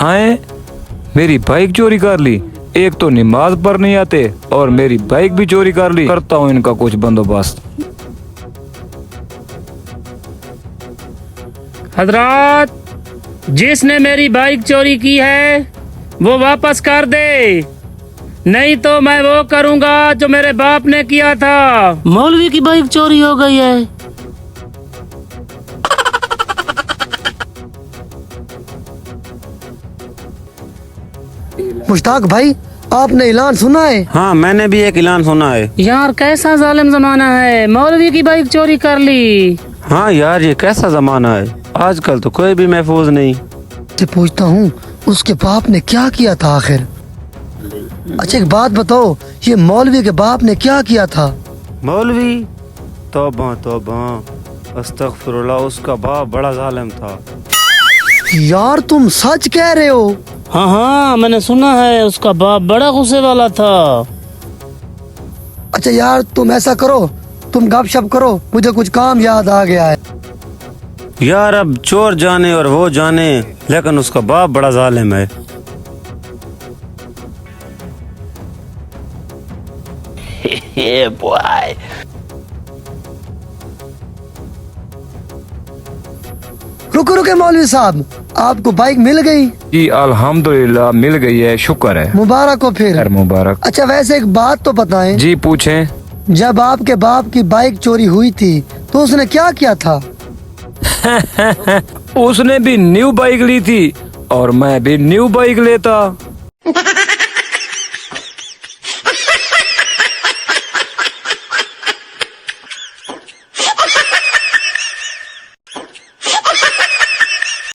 हैं, मेरी बाइक चोरी कर ली। एक तो नमाज पढ़ नहीं आते और मेरी बाइक भी चोरी कर ली। करता हूँ इनका कुछ बंदोबस्त। हजरात, जिसने मेरी बाइक चोरी की है वो वापस कर दे, नहीं तो मैं वो करूंगा जो मेरे बाप ने किया था। मौलवी की बाइक चोरी हो गई है। मुश्ताक भाई, आपने ऐलान सुना है? हाँ, मैंने भी एक ऐलान सुना है। यार कैसा जालिम जमाना है, मौलवी की बाइक चोरी कर ली। हाँ यार, ये कैसा जमाना है, आजकल तो कोई भी महफूज नहीं। से पूछता हूँ, उसके बाप ने क्या किया था आखिर? अच्छा एक बात बताओ, ये मौलवी के बाप ने क्या किया था? मौलवी? तौबा तौबा, अस्तगफिरुल्लाह, उसका बाप बड़ा जालिम था। यार तुम सच कह रहे हो? हाँ हाँ, मैंने सुना है उसका बाप बड़ा गुस्से वाला था। अच्छा यार तुम ऐसा करो, तुम गपशप करो, मुझे कुछ काम याद आ गया है। यार अब चोर जाने और वो जाने, लेकिन उसका बाप बड़ा जालिम है। रुको रुके मौलवी साहब, आपको बाइक मिल गई? जी अल्हम्दुलिल्लाह मिल गई है, शुक्र है। मुबारक हो फिर। खैर मुबारक। अच्छा वैसे एक बात तो बताएं, जी पूछें। जब आपके बाप की बाइक चोरी हुई थी तो उसने क्या किया था? उसने भी न्यू बाइक ली थी और मैं भी न्यू बाइक लेता।